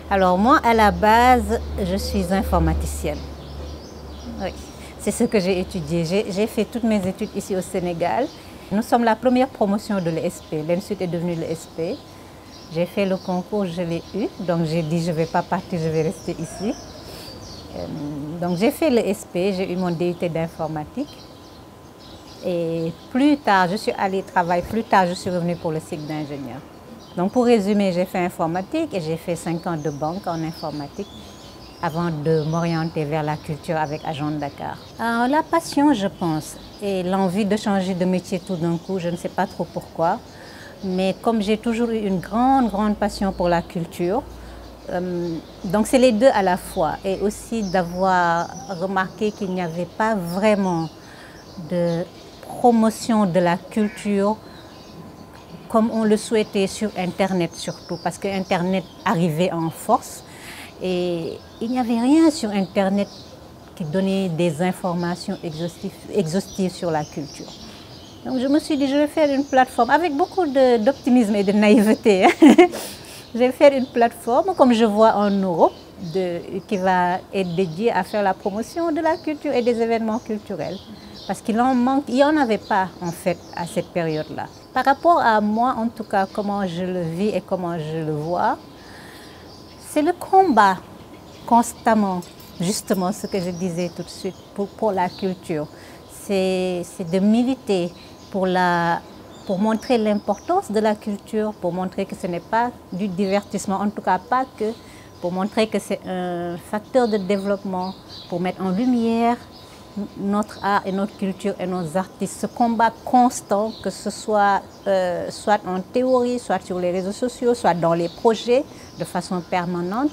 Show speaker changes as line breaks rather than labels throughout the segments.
Alors moi, à la base, je suis informaticienne. Oui, c'est ce que j'ai étudié. J'ai fait toutes mes études ici au Sénégal. Nous sommes la première promotion de l'ESP. L'ENSUD est devenu l'ESP. J'ai fait le concours, je l'ai eu. Donc j'ai dit, je ne vais pas partir, je vais rester ici. Donc j'ai fait l'ESP, j'ai eu mon DUT d'informatique. Et plus tard, je suis allée travailler. Plus tard, je suis revenue pour le cycle d'ingénieur. Donc pour résumer, j'ai fait informatique et j'ai fait 5 ans de banque en informatique avant de m'orienter vers la culture avec Agence Dakar. Alors, la passion, je pense, et l'envie de changer de métier tout d'un coup, je ne sais pas trop pourquoi, mais comme j'ai toujours eu une grande passion pour la culture, donc c'est les deux à la fois, et aussi d'avoir remarqué qu'il n'y avait pas vraiment de promotion de la culture comme on le souhaitait sur Internet surtout, parce que Internet arrivait en force et il n'y avait rien sur Internet qui donnait des informations exhaustives sur la culture. Donc je me suis dit, je vais faire une plateforme avec beaucoup d'optimisme et de naïveté. Je vais faire une plateforme comme je vois en Europe qui va être dédiée à faire la promotion de la culture et des événements culturels. Parce qu'il en manque, il n'y en avait pas en fait à cette période-là. Par rapport à moi, en tout cas, comment je le vis et comment je le vois, c'est le combat constamment, justement ce que je disais tout de suite, pour la culture. C'est de militer pour montrer l'importance de la culture, pour montrer que ce n'est pas du divertissement, en tout cas pas que, pour montrer que c'est un facteur de développement, pour mettre en lumière notre art et notre culture et nos artistes. Ce combat constant, que ce soit soit en théorie, soit sur les réseaux sociaux, soit dans les projets, de façon permanente.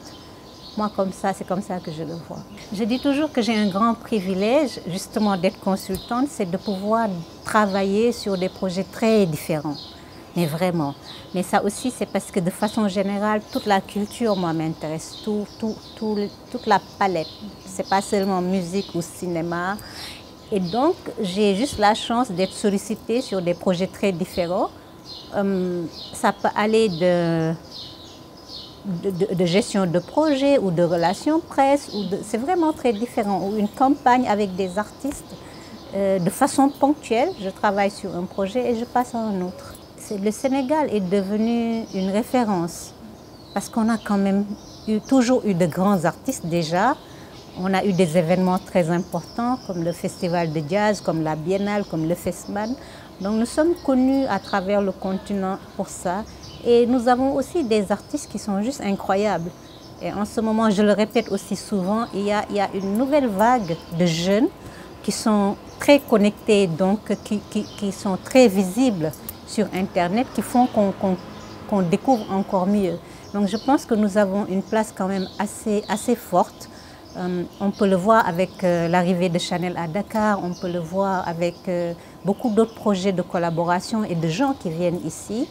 Moi, c'est comme ça que je le vois. Je dis toujours que j'ai un grand privilège, justement, d'être consultante, c'est de pouvoir travailler sur des projets très différents. Mais vraiment. Mais ça aussi, c'est parce que de façon générale, toute la culture, moi, m'intéresse. Toute la palette. C'est pas seulement musique ou cinéma. Et donc, j'ai juste la chance d'être sollicitée sur des projets très différents. Ça peut aller de gestion de projet ou de relations presse. C'est vraiment très différent. Ou une campagne avec des artistes. De façon ponctuelle, je travaille sur un projet et je passe à un autre. Le Sénégal est devenu une référence parce qu'on a quand même toujours eu de grands artistes déjà. On a eu des événements très importants comme le festival de jazz, comme la Biennale, comme le Festman. Donc nous sommes connus à travers le continent pour ça. Et nous avons aussi des artistes qui sont juste incroyables. Et en ce moment, je le répète aussi souvent, il y a une nouvelle vague de jeunes qui sont très connectés, donc qui sont très visibles sur Internet, qui font qu'on découvre encore mieux. Donc je pense que nous avons une place quand même assez forte. On peut le voir avec l'arrivée de Chanel à Dakar, on peut le voir avec beaucoup d'autres projets de collaboration et de gens qui viennent ici.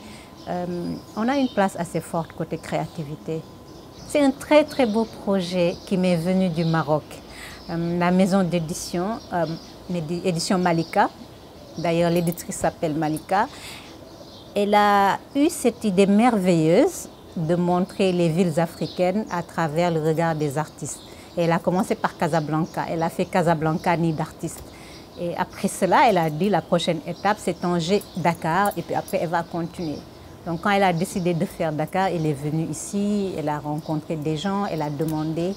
On a une place assez forte côté créativité. C'est un très beau projet qui m'est venu du Maroc. La maison d'édition, édition Malika, d'ailleurs l'éditrice s'appelle Malika, elle a eu cette idée merveilleuse de montrer les villes africaines à travers le regard des artistes. Et elle a commencé par Casablanca, elle a fait Casablanca Nid d'artistes. Et après cela, elle a dit la prochaine étape c'est Tanger, Dakar, et puis après elle va continuer. Donc quand elle a décidé de faire Dakar, elle est venue ici, elle a rencontré des gens, elle a demandé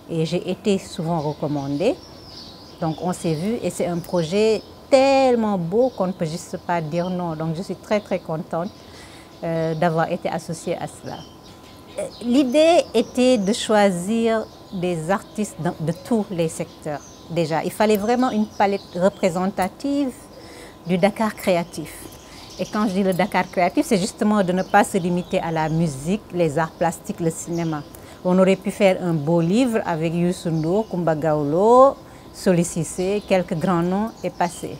et j'ai été souvent recommandée. Donc on s'est vu et c'est un projet tellement beau qu'on ne peut juste pas dire non. Donc je suis très contente d'avoir été associée à cela. L'idée était de choisir des artistes de tous les secteurs. Déjà, il fallait vraiment une palette représentative du Dakar créatif. Et quand je dis le Dakar créatif, c'est justement de ne pas se limiter à la musique, les arts plastiques, le cinéma. On aurait pu faire un beau livre avec Youssou N'Dour, Coumba Gawlo, Soli Cissé, quelques grands noms et passer.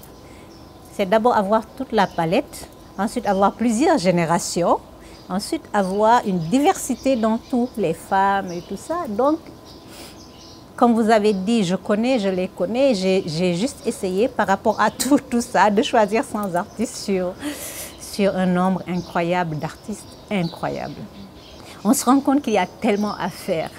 C'est d'abord avoir toute la palette, ensuite avoir plusieurs générations, ensuite avoir une diversité dans toutes les femmes et tout ça. Donc, comme vous avez dit, je les connais, j'ai juste essayé par rapport à tout ça de choisir 100 artistes sur un nombre incroyable d'artistes incroyables. on se rend compte qu'il y a tellement à faire.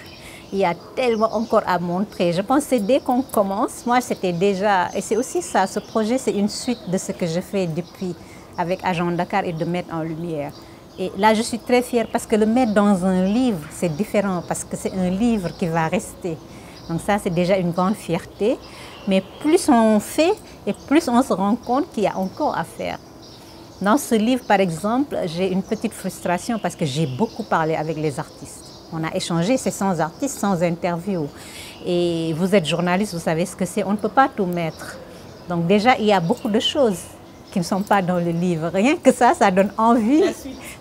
Il y a tellement encore à montrer. Je pense que dès qu'on commence, moi c'était déjà, et c'est aussi ça, ce projet c'est une suite de ce que je fais depuis avec Agent Dakar et de mettre en lumière. Et là je suis très fière parce que le mettre dans un livre c'est différent parce que c'est un livre qui va rester. Donc ça c'est déjà une grande fierté. Mais plus on fait et plus on se rend compte qu'il y a encore à faire. Dans ce livre par exemple, j'ai une petite frustration parce que j'ai beaucoup parlé avec les artistes. On a échangé, c'est sans artiste, sans interview. Et vous êtes journaliste, vous savez ce que c'est, on ne peut pas tout mettre. Donc déjà, il y a beaucoup de choses qui ne sont pas dans le livre. Rien que ça donne envie.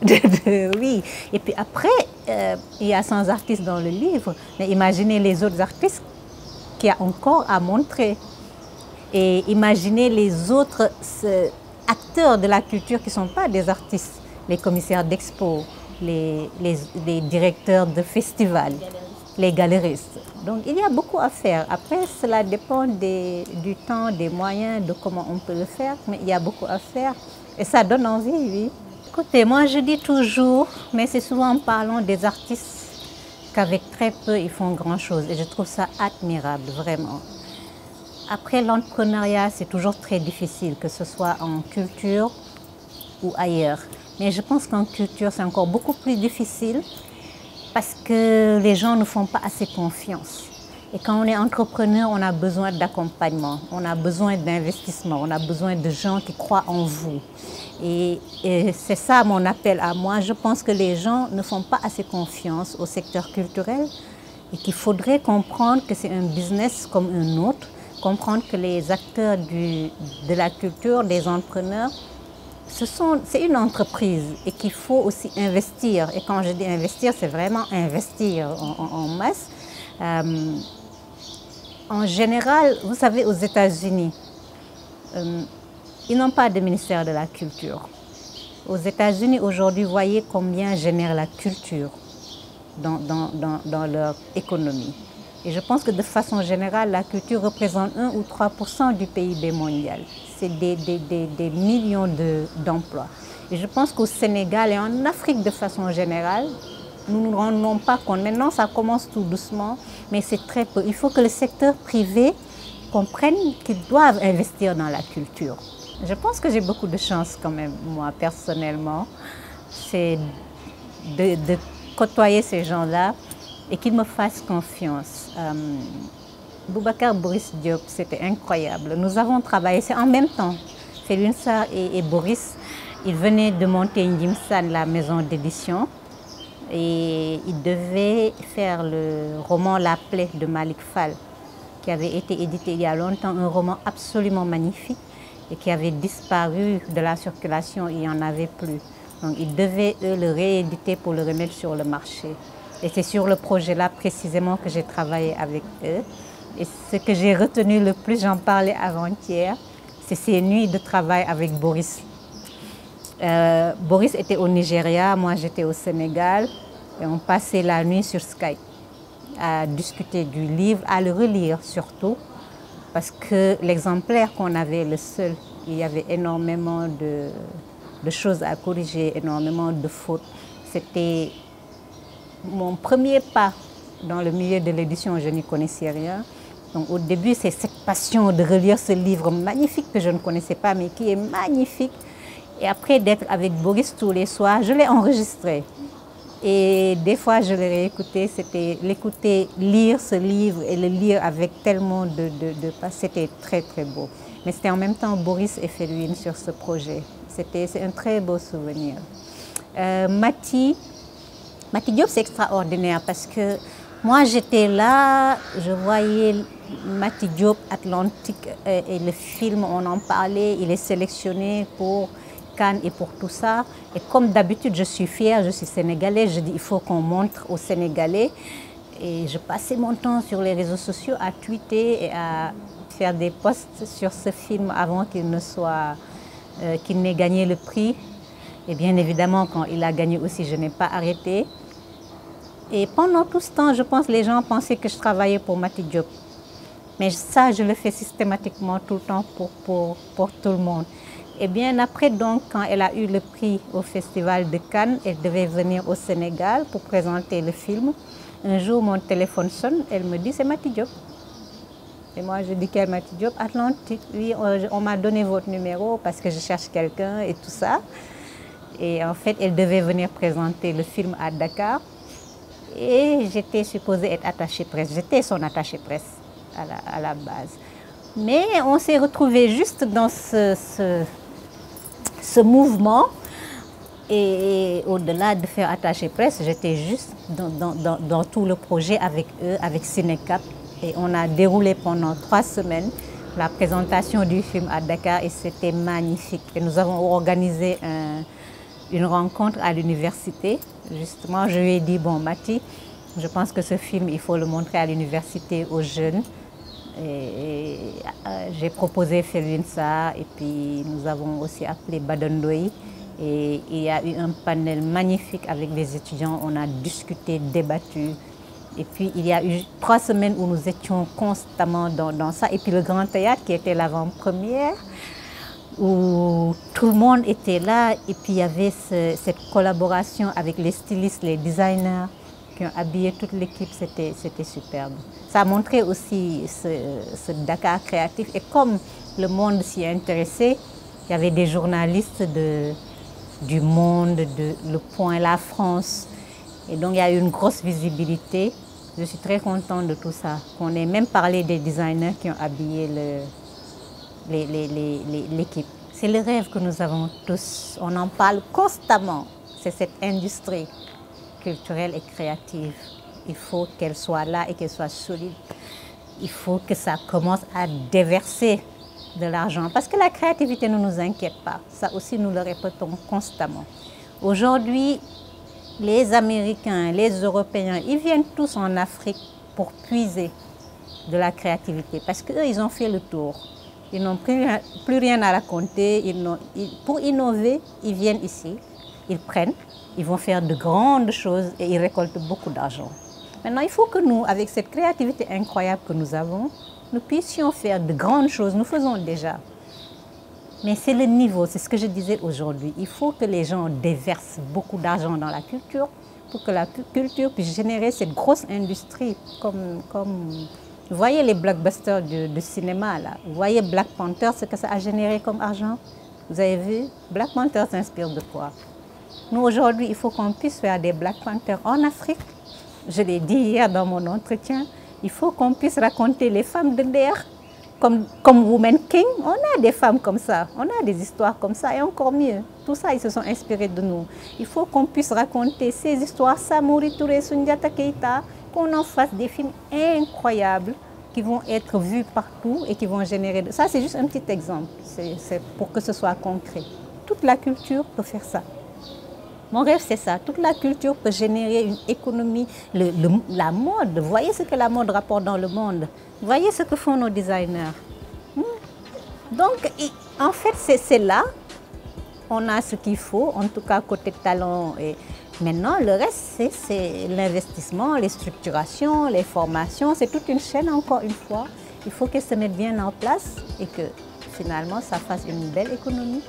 Oui. Et puis après, il y a 100 artistes dans le livre. Mais imaginez les autres artistes qu'il y a encore à montrer. Et imaginez les autres acteurs de la culture qui ne sont pas des artistes. Les commissaires d'expo, les directeurs de festivals, les galeristes. Donc il y a beaucoup à faire. Après, cela dépend du temps, des moyens, de comment on peut le faire, mais il y a beaucoup à faire et ça donne envie, oui. Écoutez, moi je dis toujours, mais c'est souvent en parlant des artistes qu'avec très peu ils font grand chose et je trouve ça admirable, vraiment. Après, l'entrepreneuriat, c'est toujours très difficile, que ce soit en culture ou ailleurs. Mais je pense qu'en culture, c'est encore beaucoup plus difficile parce que les gens ne font pas assez confiance. Et quand on est entrepreneur, on a besoin d'accompagnement, on a besoin d'investissement, on a besoin de gens qui croient en vous. Et c'est ça mon appel à moi. Je pense que les gens ne font pas assez confiance au secteur culturel et qu'il faudrait comprendre que c'est un business comme un autre, comprendre que les acteurs de la culture, des entrepreneurs, c'est une entreprise et qu'il faut aussi investir. Et quand je dis investir, c'est vraiment investir en masse. En général, vous savez, aux États-Unis, ils n'ont pas de ministère de la culture. Aux États-Unis, aujourd'hui, voyez combien génère la culture dans leur économie. Et je pense que de façon générale, la culture représente 1 ou 3% du PIB mondial. C'est des millions d'emplois. Et je pense qu'au Sénégal et en Afrique de façon générale, nous ne nous rendons pas compte. Maintenant, ça commence tout doucement, mais c'est très peu. Il faut que le secteur privé comprenne qu'ils doivent investir dans la culture. Je pense que j'ai beaucoup de chance quand même, moi, personnellement. C'est de côtoyer ces gens-là et qu'ils me fassent confiance. Boubacar Boris Diop, c'était incroyable. Nous avons travaillé, c'est en même temps. Féline Sarr et Boris, ils venaient de monter Ndimsan, la maison d'édition. Et ils devaient faire le roman La Plaie de Malick Fall, qui avait été édité il y a longtemps, un roman absolument magnifique et qui avait disparu de la circulation, il n'y en avait plus. Donc ils devaient, eux, le rééditer pour le remettre sur le marché. Et c'est sur le projet-là précisément que j'ai travaillé avec eux. Et ce que j'ai retenu le plus, j'en parlais avant-hier, c'est ces nuits de travail avec Boris. Boris était au Nigeria, moi j'étais au Sénégal. Et on passait la nuit sur Skype à discuter du livre, à le relire surtout. Parce que l'exemplaire qu'on avait, le seul, il y avait énormément de choses à corriger, énormément de fautes. C'était mon premier pas dans le milieu de l'édition, je n'y connaissais rien. Donc au début, c'est cette passion de relire ce livre magnifique que je ne connaissais pas, mais qui est magnifique. Et après d'être avec Boris tous les soirs, je l'ai enregistré. Et des fois, je l'ai réécouté, c'était l'écouter, lire ce livre et le lire avec tellement c'était très très beau. Mais c'était en même temps Boris et Féline sur ce projet. C'est un très beau souvenir. Mati Diop, c'est extraordinaire parce que moi j'étais là, je voyais Mati Diop, Atlantique et le film, on en parlait, il est sélectionné pour Cannes et pour tout ça. Et comme d'habitude, je suis fière, je suis sénégalaise, je dis il faut qu'on montre aux Sénégalais. Et je passais mon temps sur les réseaux sociaux à tweeter et à faire des posts sur ce film avant qu'il n'ait gagné le prix. Et bien évidemment, quand il a gagné aussi, je n'ai pas arrêté. Et pendant tout ce temps, je pense que les gens pensaient que je travaillais pour Mati Diop. Mais ça, je le fais systématiquement tout le temps pour tout le monde. Et bien après, donc, quand elle a eu le prix au Festival de Cannes, elle devait venir au Sénégal pour présenter le film. Un jour, mon téléphone sonne, elle me dit, c'est Mati Diop. Et moi, je dis, quel Mati Diop? Atlantique. Oui, on m'a donné votre numéro parce que je cherche quelqu'un et tout ça. Et en fait, elle devait venir présenter le film à Dakar. Et j'étais supposée être attachée presse. J'étais son attachée presse à la base. Mais on s'est retrouvés juste dans ce mouvement. Et au-delà de faire attaché presse, j'étais juste dans tout le projet avec eux, avec Cinecap. Et on a déroulé pendant 3 semaines la présentation du film à Dakar et c'était magnifique. Et nous avons organisé une rencontre à l'université. Justement, je lui ai dit, bon Mati, je pense que ce film, il faut le montrer à l'université aux jeunes. Et j'ai proposé Felwinsa et puis nous avons aussi appelé Badandoy. Et il y a eu un panel magnifique avec les étudiants, on a discuté, débattu. Et puis il y a eu 3 semaines où nous étions constamment dans ça. Et puis le Grand Théâtre qui était l'avant-première, où tout le monde était là. Et puis il y avait cette collaboration avec les stylistes, les designers qui ont habillé toute l'équipe, c'était superbe. Ça a montré aussi ce Dakar créatif. Et comme le monde s'y intéressait, il y avait des journalistes du Monde, de Le Point, La France. Et donc il y a eu une grosse visibilité. Je suis très contente de tout ça. Qu'on ait même parlé des designers qui ont habillé l'équipe. C'est le rêve que nous avons tous. On en parle constamment. C'est cette industrie culturelle et créative. Il faut qu'elle soit là et qu'elle soit solide. Il faut que ça commence à déverser de l'argent. Parce que la créativité ne nous inquiète pas. Ça aussi, nous le répétons constamment. Aujourd'hui, les Américains, les Européens, ils viennent tous en Afrique pour puiser de la créativité. Parce qu'eux, ils ont fait le tour. Ils n'ont plus rien à raconter. Pour innover, ils viennent ici, ils prennent, ils vont faire de grandes choses et ils récoltent beaucoup d'argent. Maintenant, il faut que nous, avec cette créativité incroyable que nous avons, nous puissions faire de grandes choses. Nous faisons déjà. Mais c'est le niveau, c'est ce que je disais aujourd'hui. Il faut que les gens déversent beaucoup d'argent dans la culture pour que la culture puisse générer cette grosse industrie. Comme vous voyez les blockbusters de cinéma, là. Vous voyez Black Panther, ce que ça a généré comme argent. Vous avez vu? Black Panther s'inspire de quoi? Nous, aujourd'hui, il faut qu'on puisse faire des Black Panthers en Afrique. Je l'ai dit hier dans mon entretien. Il faut qu'on puisse raconter les femmes de Der. Comme Women King, on a des femmes comme ça, on a des histoires comme ça et encore mieux. Tout ça, ils se sont inspirés de nous. Il faut qu'on puisse raconter ces histoires, Samori Touré, Soundiata Keita, qu'on en fasse des films incroyables qui vont être vus partout et qui vont générer... Ça, c'est juste un petit exemple, c'est pour que ce soit concret. Toute la culture peut faire ça. Mon rêve, c'est ça. Toute la culture peut générer une économie. La mode, voyez ce que la mode rapporte dans le monde. Voyez ce que font nos designers. Donc, en fait, c'est là. On a ce qu'il faut, en tout cas côté talent. Et maintenant, le reste, c'est l'investissement, les structurations, les formations. C'est toute une chaîne, encore une fois. Il faut qu'elles se mettent bien en place et que finalement, ça fasse une belle économie.